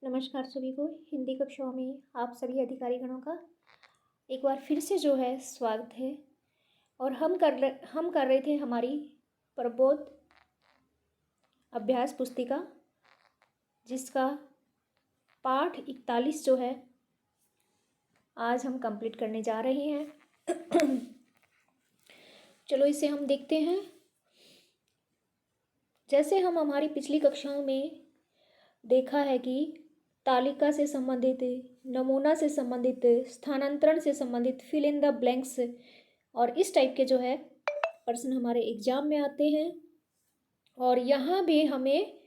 नमस्कार सभी को। हिंदी कक्षाओं में आप सभी अधिकारीगणों का एक बार फिर से जो है स्वागत है। और हम कर रहे थे हमारी प्रबोध अभ्यास पुस्तिका, जिसका पाठ 41 जो है आज हम कंप्लीट करने जा रहे हैं। चलो इसे हम देखते हैं। जैसे हम हमारी पिछली कक्षाओं में देखा है कि तालिका से संबंधित, नमूना से संबंधित, स्थानांतरण से संबंधित, फिल इन द ब्लैंक्स और इस टाइप के जो है प्रश्न हमारे एग्जाम में आते हैं। और यहाँ भी हमें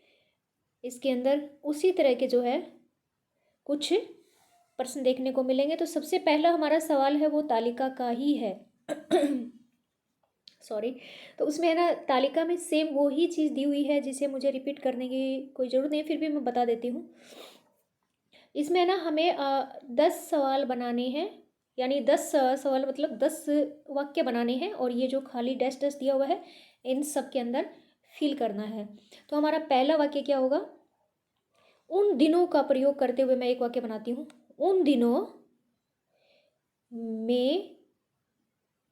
इसके अंदर उसी तरह के जो है कुछ प्रश्न देखने को मिलेंगे। तो सबसे पहला हमारा सवाल है वो तालिका का ही है। सॉरी। तो उसमें है ना, तालिका में सेम वो ही चीज़ दी हुई है जिसे मुझे रिपीट करने की कोई ज़रूरत नहीं, फिर भी मैं बता देती हूँ। इसमें ना हमें 10 सवाल बनाने हैं, यानी 10 सवाल मतलब 10 वाक्य बनाने हैं, और ये जो खाली डैश डैश दिया हुआ है इन सब के अंदर फिल करना है। तो हमारा पहला वाक्य क्या होगा? उन दिनों का प्रयोग करते हुए मैं एक वाक्य बनाती हूँ। उन दिनों में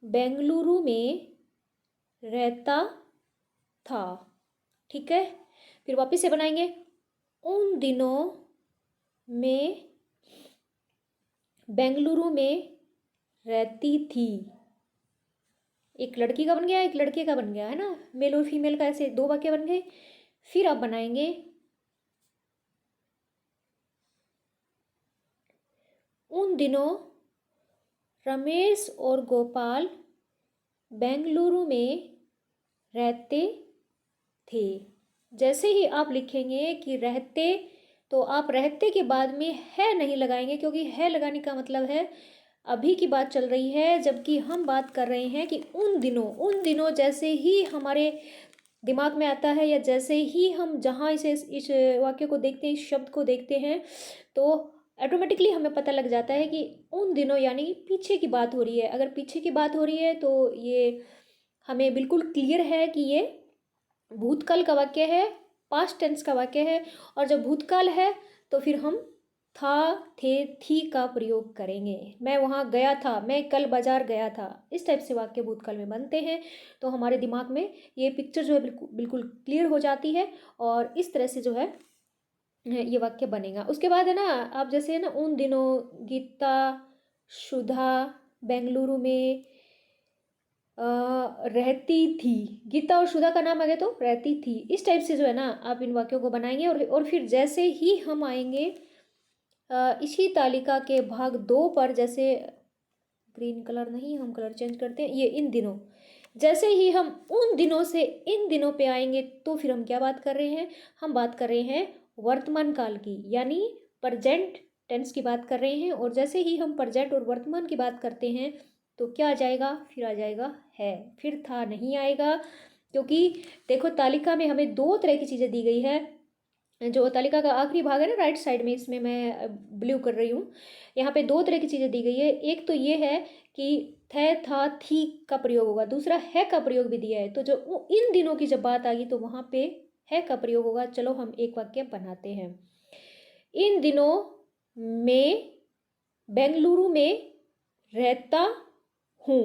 बेंगलुरु में रहता था। ठीक है, फिर वापस से बनाएंगे। उन दिनों में बेंगलुरु में रहती थी। एक लड़की का बन गया, एक लड़के का बन गया, है ना, मेल और फीमेल का, ऐसे 2 वाक्य बन गए। फिर आप बनाएंगे उन दिनों रमेश और गोपाल बेंगलुरु में रहते थे। जैसे ही आप लिखेंगे कि रहते, तो आप रहते के बाद में है नहीं लगाएंगे, क्योंकि है लगाने का मतलब है अभी की बात चल रही है, जबकि हम बात कर रहे हैं कि उन दिनों जैसे ही हमारे दिमाग में आता है, या जैसे ही हम जहाँ इस वाक्य को देखते हैं, इस शब्द को देखते हैं, तो ऑटोमेटिकली हमें पता लग जाता है कि उन दिनों यानी पीछे की बात हो रही है। अगर पीछे की बात हो रही है तो ये हमें बिल्कुल क्लियर है कि ये भूतकाल का वाक्य है, पास्ट टेंस का वाक्य है। और जब भूतकाल है तो फिर हम था, थे, थी का प्रयोग करेंगे। मैं वहाँ गया था, मैं कल बाजार गया था, इस टाइप से वाक्य भूतकाल में बनते हैं। तो हमारे दिमाग में ये पिक्चर जो है बिल्कुल क्लियर हो जाती है, और इस तरह से जो है ये वाक्य बनेगा। उसके बाद है ना, आप जैसे है ना, उन दिनों गीता सुधा बेंगलुरु में रहती थी। गीता और सुधा का नाम आ गया तो रहती थी। इस टाइप से जो है ना आप इन वाक्यों को बनाएंगे। और फिर जैसे ही हम आएंगे इसी तालिका के भाग 2 पर, जैसे ग्रीन कलर नहीं, हम कलर चेंज करते हैं, ये इन दिनों, जैसे ही हम उन दिनों से इन दिनों पे आएंगे तो फिर हम क्या बात कर रहे हैं? हम बात कर रहे हैं वर्तमान काल की, यानी प्रेजेंट टेंस की बात कर रहे हैं। और जैसे ही हम प्रेजेंट और वर्तमान की बात करते हैं तो क्या आ जाएगा? फिर आ जाएगा है, फिर था नहीं आएगा। क्योंकि देखो, तालिका में हमें 2 तरह की चीज़ें दी गई है। जो तालिका का आखिरी भाग है ना, राइट साइड में, इसमें मैं ब्लू कर रही हूँ, यहाँ पे 2 तरह की चीज़ें दी गई है। एक तो ये है कि थे, था, थी का प्रयोग होगा, दूसरा है का प्रयोग भी दिया है। तो जो इन दिनों की जब बात आ गई तो वहाँ पे है का प्रयोग होगा। चलो हम एक वाक्य बनाते हैं। इन दिनों में बेंगलुरु में रहता हूँ।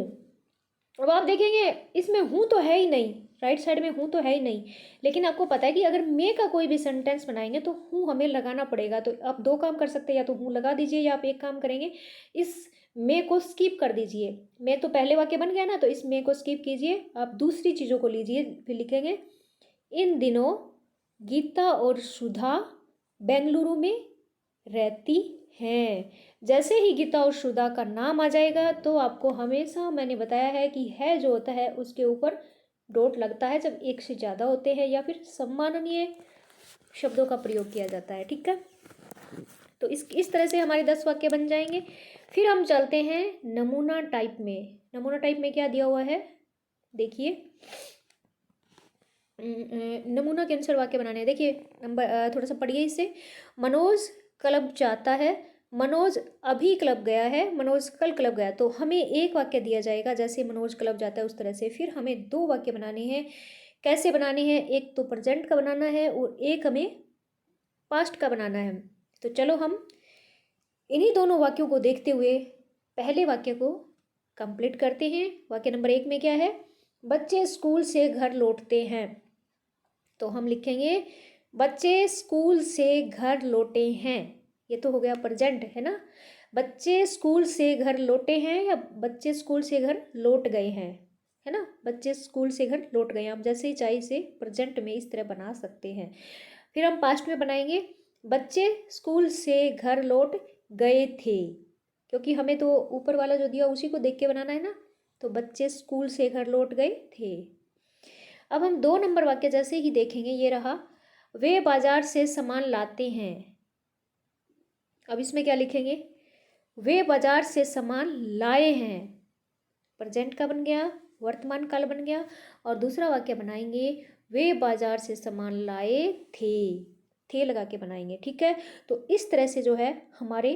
अब आप देखेंगे इसमें हूँ तो है ही नहीं, राइट साइड में हूँ तो है ही नहीं। लेकिन आपको पता है कि अगर मैं का कोई भी सेंटेंस बनाएंगे तो हूँ हमें लगाना पड़ेगा। तो आप 2 काम कर सकते हैं, या तो हूँ लगा दीजिए, या आप एक काम करेंगे, इस मैं को स्किप कर दीजिए। मैं तो पहले वाक्य बन गया ना, तो इस मैं को स्किप कीजिए, आप दूसरी चीज़ों को लीजिए। फिर लिखेंगे इन दिनों गीता और सुधा बेंगलुरु में रहती हैं। जैसे ही गीता और सुधा का नाम आ जाएगा तो आपको हमेशा मैंने बताया है कि है जो होता है उसके ऊपर डॉट लगता है जब एक से ज़्यादा होते हैं, या फिर सम्माननीय शब्दों का प्रयोग किया जाता है। ठीक है, तो इस तरह से हमारे 10 वाक्य बन जाएंगे। फिर हम चलते हैं नमूना टाइप में। नमूना टाइप में क्या दिया हुआ है देखिए। नमूना के अनुसार वाक्य बनाने हैं। देखिए नंबर, थोड़ा सा पढ़िए इसे। मनोज क्लब जाता है, मनोज अभी क्लब गया है, मनोज कल क्लब गया। तो हमें एक वाक्य दिया जाएगा जैसे मनोज क्लब जाता है उस तरह से। फिर हमें 2 वाक्य बनाने हैं। कैसे बनाने हैं? एक तो प्रेजेंट का बनाना है और एक हमें पास्ट का बनाना है। तो चलो हम इन्हीं दोनों वाक्यों को देखते हुए पहले वाक्य को कंप्लीट करते हैं। वाक्य नंबर 1 में क्या है, बच्चे स्कूल से घर लौटते हैं। तो हम लिखेंगे बच्चे स्कूल से घर लौटे हैं। ये तो हो गया प्रेजेंट, है ना। बच्चे स्कूल से घर लौटे हैं या बच्चे स्कूल से घर लौट गए हैं, है ना। बच्चे स्कूल से घर लौट गए हैं। आप जैसे ही चाहिए से प्रेजेंट में इस तरह बना सकते हैं। फिर हम पास्ट में बनाएंगे, बच्चे स्कूल से घर लौट गए थे, क्योंकि हमें तो ऊपर वाला जो दिया उसी को देख के बनाना है ना। तो बच्चे स्कूल से घर लौट गए थे। अब हम 2 नंबर वाक्य जैसे ही देखेंगे, ये रहा, वे बाजार से सामान लाते हैं। अब इसमें क्या लिखेंगे, वे बाजार से सामान लाए हैं। प्रेजेंट का बन गया, वर्तमान काल बन गया। और दूसरा वाक्य बनाएंगे, वे बाजार से सामान लाए थे लगा के बनाएंगे। ठीक है, तो इस तरह से जो है हमारे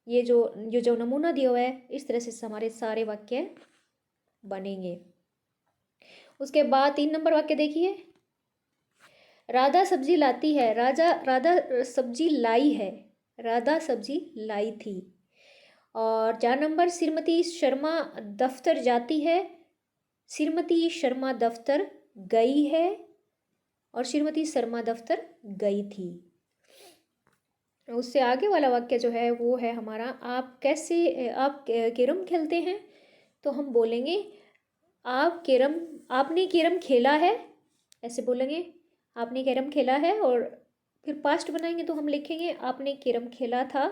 ये जो नमूना दिया हुआ है, इस तरह से हमारे सारे वाक्य बनेंगे। उसके बाद 3 नंबर वाक्य देखिए, राधा सब्जी लाती है। राधा सब्जी लाई है, राधा सब्जी लाई थी। और 4 नंबर, श्रीमती शर्मा दफ्तर जाती है, श्रीमती शर्मा दफ्तर गई है और श्रीमती शर्मा दफ्तर गई थी। उससे आगे वाला वाक्य जो है वो है हमारा, आप कैरम खेलते हैं। तो हम बोलेंगे आपने कैरम खेला है, ऐसे बोलेंगे, आपने कैरम खेला है। और फिर पास्ट बनाएंगे तो हम लिखेंगे आपने कैरम खेला था,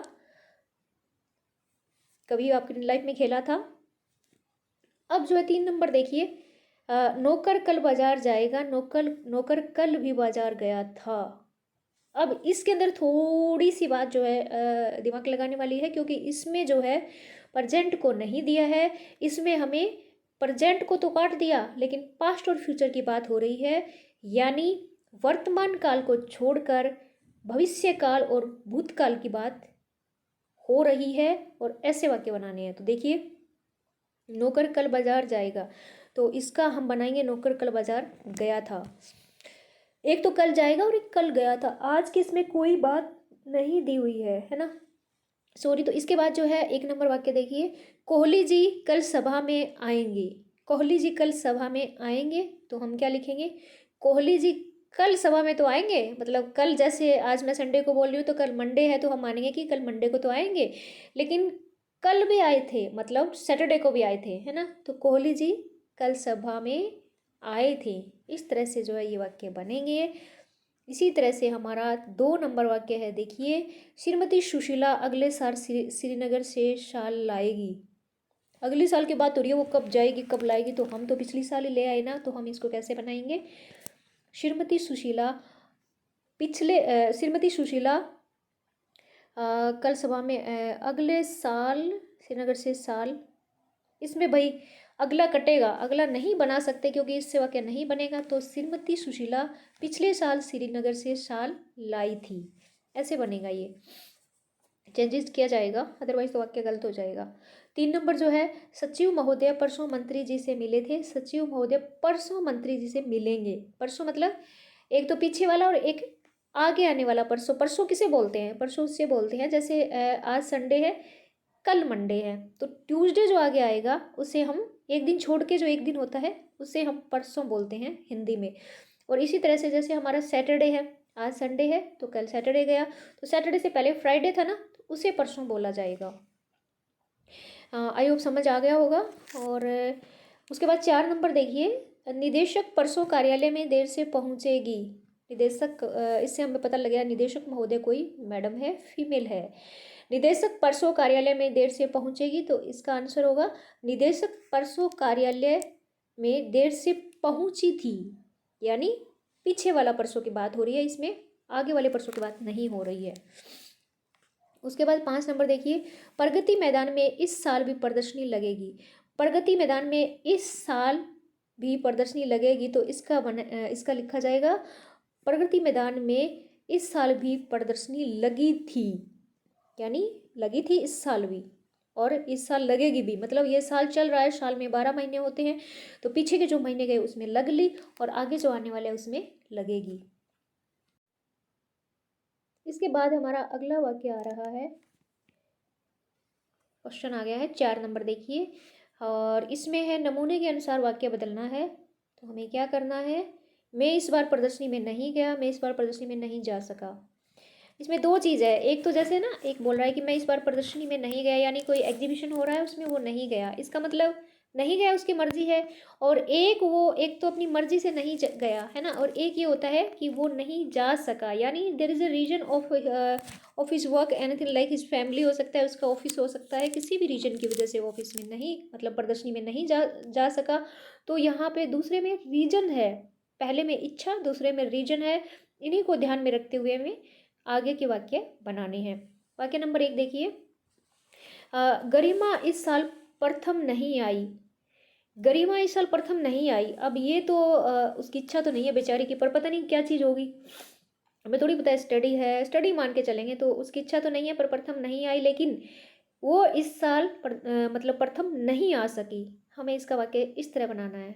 कभी आपकी लाइफ में खेला था। अब जो है 3 नंबर देखिए, नौकर कल बाजार जाएगा, नौकर कल भी बाजार गया था। अब इसके अंदर थोड़ी सी बात जो है दिमाग लगाने वाली है, क्योंकि इसमें जो है प्रेजेंट को नहीं दिया है। इसमें हमें प्रेजेंट को तो काट दिया, लेकिन पास्ट और फ्यूचर की बात हो रही है, यानी वर्तमान काल को छोड़कर भविष्य काल और भूतकाल की बात हो रही है। और ऐसे वाक्य बनाने हैं। तो देखिए, नौकर कल बाजार जाएगा, तो इसका हम बनाएंगे नौकर कल बाजार गया था। एक तो कल जाएगा और एक कल गया था। आज की इसमें कोई बात नहीं दी हुई है ना, सॉरी। तो इसके बाद जो है 1 नंबर वाक्य देखिए, कोहली जी कल सभा में आएंगे। कोहली जी कल सभा में आएंगे, तो हम क्या लिखेंगे, कोहली जी कल सभा में तो आएंगे। मतलब कल, जैसे आज मैं संडे को बोल रही हूँ तो कल मंडे है, तो हम मानेंगे कि कल मंडे को तो आएंगे, लेकिन कल भी आए थे, मतलब सैटरडे को भी आए थे, है ना। तो कोहली जी कल सभा में आए थे। इस तरह से जो है ये वाक्य बनेंगे। इसी तरह से हमारा 2 नंबर वाक्य है, देखिए, श्रीमती सुशीला अगले साल श्रीनगर से शाल लाएगी। अगले साल की बात हो रही है, वो कब जाएगी कब लाएगी, तो हम तो पिछली साल ही ले आए ना। तो हम इसको कैसे बनाएंगे, श्रीमती सुशीला श्रीमती सुशीला कल सभा में अगले साल श्रीनगर से साल, इसमें भाई अगला कटेगा, अगला नहीं बना सकते क्योंकि इससे वाक्य नहीं बनेगा। तो श्रीमती सुशीला पिछले साल श्रीनगर से शाल लाई थी, ऐसे बनेगा। ये चेंजेस किया जाएगा, अदरवाइज तो वाक्य गलत हो जाएगा। 3 नंबर जो है, सचिव महोदय परसों मंत्री जी से मिले थे। सचिव महोदय परसों मंत्री जी से मिलेंगे। परसों मतलब एक तो पीछे वाला और एक आगे आने वाला। परसों, परसों किसे बोलते हैं, परसों उससे बोलते हैं, जैसे आज संडे है, कल मंडे है, तो ट्यूसडे जो आगे आएगा उसे हम एक दिन छोड़ के, जो एक दिन होता है उसे हम परसों बोलते हैं हिंदी में। और इसी तरह से जैसे हमारा सैटरडे है, आज संडे है तो कल सैटरडे गया, तो सैटरडे से पहले फ्राइडे था ना, तो उसे परसों बोला जाएगा। आई होप समझ आ गया होगा। और उसके बाद 4 नंबर देखिए, निदेशक परसों कार्यालय में देर से पहुंचेगी। निदेशक, इससे हमें पता लग गया निदेशक महोदय कोई मैडम है, फीमेल है। निदेशक परसों कार्यालय में देर से पहुंचेगी, तो इसका आंसर होगा निदेशक परसों कार्यालय में देर से पहुंची थी, यानी पीछे वाला परसों की बात हो रही है, इसमें आगे वाले परसों की बात नहीं हो रही है। उसके बाद 5 नंबर देखिए, प्रगति मैदान में इस साल भी प्रदर्शनी लगेगी। प्रगति मैदान में इस साल भी प्रदर्शनी लगेगी, तो इसका लिखा जाएगा, प्रगति मैदान में इस साल भी प्रदर्शनी लगी थी, यानी लगी थी इस साल भी, और इस साल लगेगी भी। मतलब ये साल चल रहा है, साल में 12 महीने होते हैं, तो पीछे के जो महीने गए उसमें लग ली, और आगे जो आने वाले हैं उसमें लगेगी। इसके बाद हमारा अगला वाक्य आ रहा है, क्वेश्चन आ गया है 4 नंबर, देखिए। और इसमें है नमूने के अनुसार वाक्य बदलना है। तो हमें क्या करना है, मैं इस बार प्रदर्शनी में नहीं गया, मैं इस बार प्रदर्शनी में नहीं जा सका। इसमें दो चीज़ है, एक तो जैसे ना, एक बोल रहा है कि मैं इस बार प्रदर्शनी में नहीं गया, यानी कोई एग्जीबिशन हो रहा है उसमें वो नहीं गया, इसका मतलब नहीं गया उसकी मर्जी है। और एक तो अपनी मर्जी से नहीं गया है ना, और एक ये होता है कि वो नहीं जा सका, यानी there is a reason of his work, anything like his family हो सकता है, उसका ऑफिस हो सकता है, किसी भी रीजन की वजह से ऑफिस में नहीं, मतलब प्रदर्शनी में नहीं जा सका। तो यहाँ पे दूसरे में रीजन है, पहले में इच्छा, दूसरे में रीजन है। इन्हीं को ध्यान में रखते हुए हमें आगे के वाक्य बनाने हैं। वाक्य नंबर 1 देखिए, गरिमा इस साल प्रथम नहीं आई। गरिमा इस साल प्रथम नहीं आई, अब ये तो उसकी इच्छा तो नहीं है बेचारी की, पर पता नहीं क्या चीज़ होगी, हमें थोड़ी पता है, स्टडी है, स्टडी मान के चलेंगे, तो उसकी इच्छा तो नहीं है पर प्रथम नहीं आई, लेकिन वो इस साल मतलब प्रथम नहीं आ सकी। हमें इसका वाक्य इस तरह बनाना है।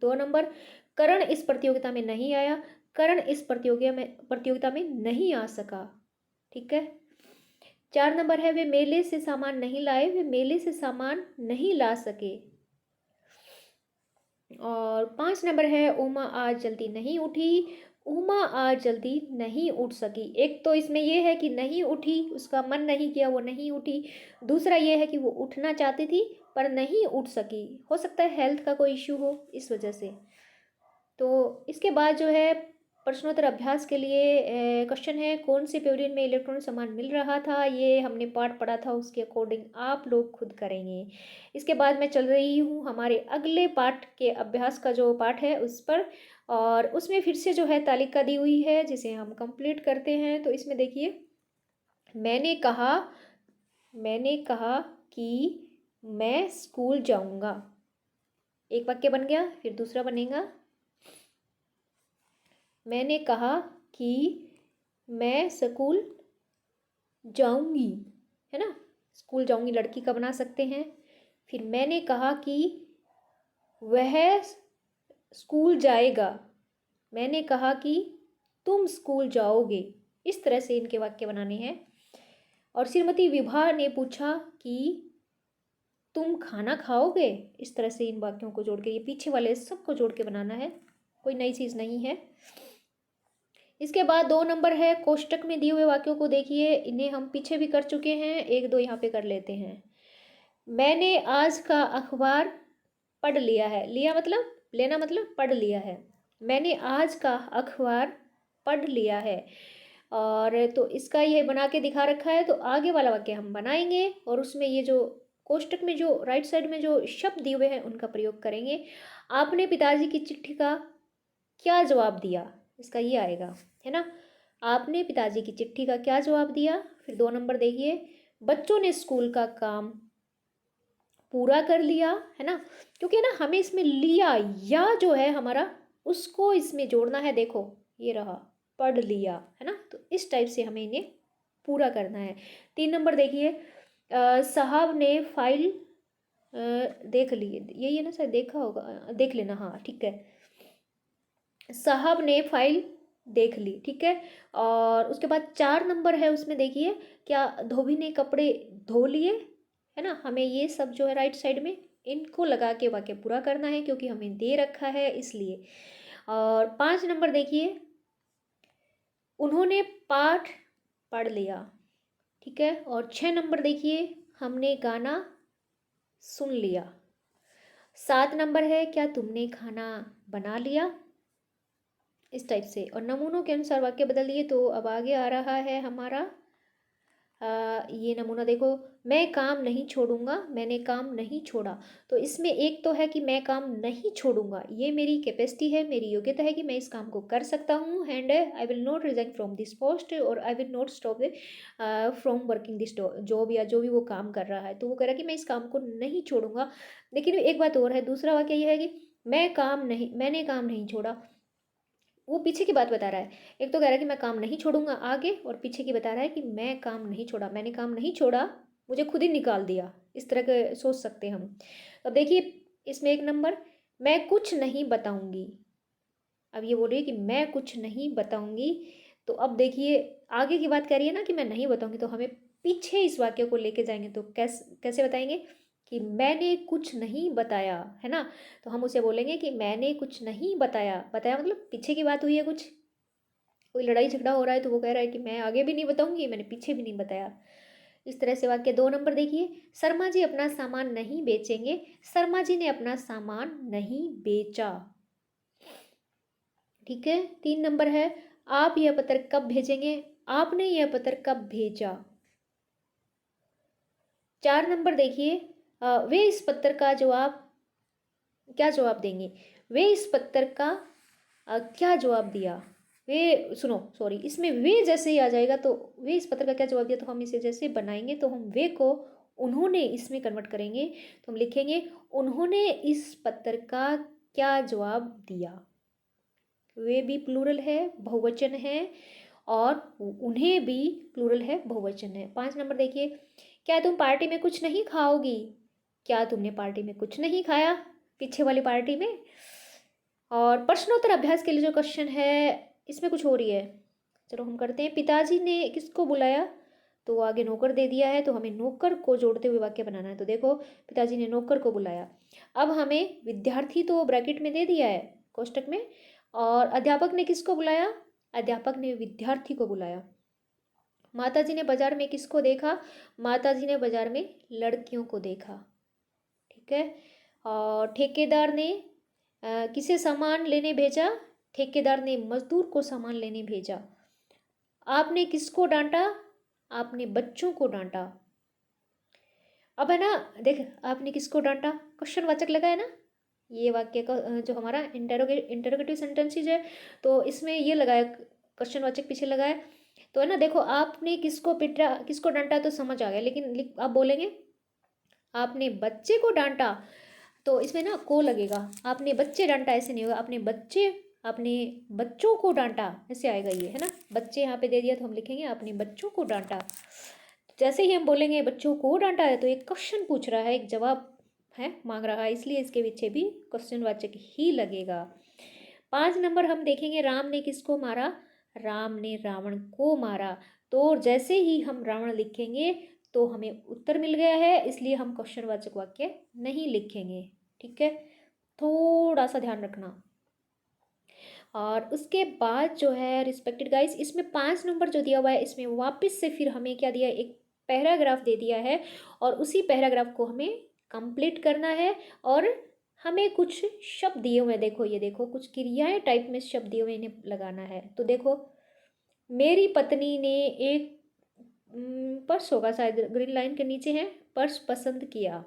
2 नंबर, करण इस प्रतियोगिता में नहीं आया, करण इस प्रतियोगिता में नहीं आ सका। ठीक है। 4 नंबर है, वे मेले से सामान नहीं लाए, वे मेले से सामान नहीं ला सके। और 5 नंबर है, उमा आज जल्दी नहीं उठी, उमा आज जल्दी नहीं उठ सकी। एक तो इसमें यह है कि नहीं उठी, उसका मन नहीं किया, वो नहीं उठी। दूसरा ये है कि वो उठना चाहती थी पर नहीं उठ सकी, हो सकता है हेल्थ का कोई इश्यू हो इस वजह से। तो इसके बाद जो है प्रश्नोत्तर अभ्यास के लिए क्वेश्चन है, कौन से पेविलियन में इलेक्ट्रॉनिक सामान मिल रहा था, ये हमने पाठ पढ़ा था, उसके अकॉर्डिंग आप लोग खुद करेंगे। इसके बाद मैं चल रही हूँ हमारे अगले पाठ के अभ्यास का जो पाठ है उस पर, और उसमें फिर से जो है तालिका दी हुई है जिसे हम कंप्लीट करते हैं। तो इसमें देखिए, मैंने कहा मैंने कहा कि मैं स्कूल जाऊँगा, एक वाक्य बन गया। फिर दूसरा बनेगा, मैंने कहा कि मैं स्कूल जाऊंगी, है ना, स्कूल जाऊंगी लड़की का बना सकते हैं। फिर मैंने कहा कि वह स्कूल जाएगा, मैंने कहा कि तुम स्कूल जाओगे। इस तरह से इनके वाक्य बनाने हैं। और श्रीमती विभा ने पूछा कि तुम खाना खाओगे। इस तरह से इन वाक्यों को जोड़ के, ये पीछे वाले सबको जोड़ के बनाना है, कोई नई चीज़ नहीं है। इसके बाद 2 नंबर है, कोष्टक में दिए हुए वाक्यों को देखिए, इन्हें हम पीछे भी कर चुके हैं, 1 2 यहाँ पे कर लेते हैं। मैंने आज का अखबार पढ़ लिया है, लिया मतलब लेना, मतलब पढ़ लिया है। मैंने आज का अखबार पढ़ लिया है। और तो इसका ये बना के दिखा रखा है, तो आगे वाला वाक्य हम बनाएंगे और उसमें ये जो कोष्टक में जो राइट साइड में जो शब्द दिए हुए हैं उनका प्रयोग करेंगे। आपने पिताजी की चिट्ठी का क्या जवाब दिया, इसका ये आएगा, है ना। आपने पिताजी की चिट्ठी का क्या जवाब दिया। फिर 2 नंबर देखिए, बच्चों ने स्कूल का काम पूरा कर लिया, है ना, क्योंकि ना हमें इसमें लिया या जो है हमारा उसको इसमें जोड़ना है। देखो ये रहा, पढ़ लिया, है ना, तो इस टाइप से हमें इन्हें पूरा करना है। 3 नंबर देखिए, साहब ने फाइल देख ली, यही है ना, शायद देखा होगा, देख लेना, हाँ ठीक है। साहब ने फाइल देख ली, ठीक है। और उसके बाद 4 नंबर है, उसमें देखिए, क्या धोबी ने कपड़े धो लिए, है ना। हमें ये सब जो है राइट साइड में इनको लगा के वाक्य पूरा करना है, क्योंकि हमें दे रखा है इसलिए। और 5 नंबर देखिए, उन्होंने पाठ पढ़ लिया, ठीक है। और 6 नंबर देखिए, हमने गाना सुन लिया। 7 नंबर है, क्या तुमने खाना बना लिया, इस टाइप से। और नमूनों के अनुसार वाक्य बदल दिए। तो अब आगे आ रहा है हमारा ये नमूना देखो, मैं काम नहीं छोड़ूंगा, मैंने काम नहीं छोड़ा। तो इसमें एक तो है कि मैं काम नहीं छोड़ूंगा, ये मेरी कैपेसिटी है, मेरी योग्यता है कि मैं इस काम को कर सकता हूँ, and I will not resign from this post, और I will not stop from working this job, या जो भी वो काम कर रहा है। तो वो कह रहा है कि मैं इस काम को नहीं छोड़ूंगा। लेकिन एक बात और है, दूसरा वाक्य यह है कि मैंने काम नहीं छोड़ा, वो पीछे की बात बता रहा है। एक तो कह रहा है कि मैं काम नहीं छोड़ूंगा आगे, और पीछे की बता रहा है कि मैं काम नहीं छोड़ा, मैंने काम नहीं छोड़ा, मुझे खुद ही निकाल दिया, इस तरह के सोच सकते हैं हम। अब देखिए इसमें 1 नंबर, मैं कुछ नहीं बताऊंगी। अब ये बोल रही है कि मैं कुछ नहीं बताऊंगी, तो अब देखिए आगे की बात करिए ना कि मैं नहीं बताऊंगी, तो हमें पीछे इस वाक्य को लेके जाएंगे। तो कैसे बताएंगे कि मैंने कुछ नहीं बताया, है ना। तो हम उसे बोलेंगे कि मैंने कुछ नहीं बताया। बताया मतलब पीछे की बात हुई है, कुछ कोई लड़ाई झगड़ा हो रहा है तो वो कह रहा है कि मैं आगे भी नहीं बताऊंगी, मैंने पीछे भी नहीं बताया। इस तरह से वाक्य 2 नंबर देखिए, शर्मा जी अपना सामान नहीं बेचेंगे, शर्मा जी ने अपना सामान नहीं बेचा। ठीक है। 3 नंबर है, आप यह पत्र कब भेजेंगे, आपने यह पत्र कब भेजा। 4 नंबर देखिए, वे इस पत्र का जवाब क्या जवाब देंगे, वे इस पत्र का क्या जवाब दिया। वे सुनो सॉरी, इसमें वे जैसे ही आ जाएगा तो वे इस पत्र का क्या जवाब दिया, तो हम इसे जैसे बनाएंगे तो हम वे को उन्होंने इसमें कन्वर्ट करेंगे। तो हम लिखेंगे उन्होंने इस पत्र का क्या जवाब दिया। वे भी प्लूरल है, बहुवचन है, और उन्हें भी प्लूरल है, बहुवचन है। 5 नंबर देखिए, क्या तुम पार्टी में कुछ नहीं खाओगी, क्या तुमने पार्टी में कुछ नहीं खाया, पीछे वाली पार्टी में। और प्रश्नोत्तर अभ्यास के लिए जो क्वेश्चन है इसमें कुछ हो रही है, चलो हम करते हैं। पिताजी ने किसको बुलाया, तो आगे नौकर दे दिया है, तो हमें नौकर को जोड़ते हुए वाक्य बनाना है। तो देखो पिताजी ने नौकर को बुलाया। अब हमें विद्यार्थी तो ब्रैकेट में दे दिया है कोष्टक में, और अध्यापक ने किसको बुलाया, अध्यापक ने विद्यार्थी को बुलाया। माताजी ने बाजार में किसको देखा, माताजी ने बाजार में लड़कियों को देखा। ठीक है। और ठेकेदार ने किसे सामान लेने भेजा, ठेकेदार ने मजदूर को सामान लेने भेजा। आपने किसको डांटा, आपने बच्चों को डांटा। अब है ना, देख आपने किसको डांटा, क्वेश्चन वाचक लगा है ना, ये वाक्य का जो हमारा इंटरोगेटिव सेंटेंसेज है, तो इसमें ये लगाया क्वेश्चन वाचक पीछे लगाया। तो है ना, देखो आपने किसको पिटा, किसको डांटा तो समझ आ गया, लेकिन आप बोलेंगे आपने बच्चे को डांटा, तो इसमें ना को लगेगा, आपने बच्चे डांटा ऐसे नहीं होगा, आपने बच्चों को डांटा ऐसे आएगा ये, है ना। बच्चे यहाँ पे दे दिया तो हम लिखेंगे आपने बच्चों को डांटा। जैसे ही हम बोलेंगे बच्चों को डांटा है, तो एक क्वेश्चन पूछ रहा है, एक जवाब है मांग रहा है, इसलिए इसके पीछे भी क्वेश्चन वाचक ही लगेगा। 5 नंबर हम देखेंगे, राम ने किसको मारा, राम ने रावण को मारा। तो जैसे ही हम रावण लिखेंगे तो हमें उत्तर मिल गया है, इसलिए हम क्वेश्चन वाचक वाक्य नहीं लिखेंगे। ठीक है, थोड़ा सा ध्यान रखना। और उसके बाद जो है रिस्पेक्टेड गाइस, इसमें 5 नंबर जो दिया हुआ है, इसमें वापस से फिर हमें क्या दिया है, एक पैराग्राफ दे दिया है, और उसी पैराग्राफ को हमें कंप्लीट करना है। और हमें कुछ शब्द दिए हुए हैं, देखो ये देखो कुछ क्रियाएं टाइप में शब्द दिए हुए, इन्हें लगाना है। तो देखो, मेरी पत्नी ने एक पर्स होगा शायद, ग्रीन लाइन के नीचे है, पर्स पसंद किया।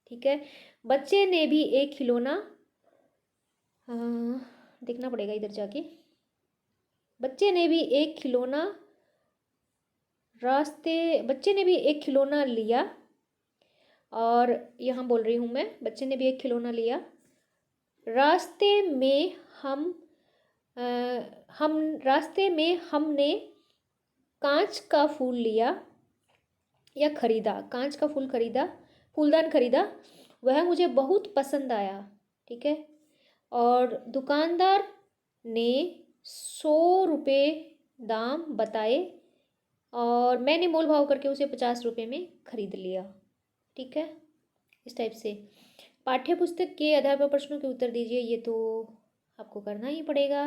ठीक है। बच्चे ने भी एक खिलौना, देखना पड़ेगा इधर जाके, बच्चे ने भी एक खिलौना बच्चे ने भी एक खिलौना लिया, और यहाँ बोल रही हूँ मैं, बच्चे ने भी एक खिलौना लिया। रास्ते में रास्ते में हमने कांच का फूल लिया या खरीदा, कांच का फूल खरीदा, फूलदान खरीदा, वह मुझे बहुत पसंद आया। ठीक है। और दुकानदार ने 100 रुपये दाम बताए, और मैंने मोल भाव करके उसे 50 रुपये में खरीद लिया। ठीक है, इस टाइप से पाठ्य पुस्तक के आधार पर प्रश्नों के उत्तर दीजिए, ये तो आपको करना ही पड़ेगा।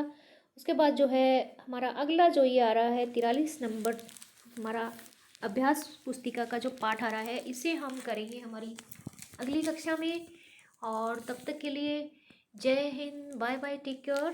उसके बाद जो है हमारा अगला जो ये आ रहा है 43 नंबर, हमारा अभ्यास पुस्तिका का जो पाठ आ रहा है, इसे हम करेंगे हमारी अगली कक्षा में। और तब तक के लिए जय हिंद, बाय बाय, टेक केयर।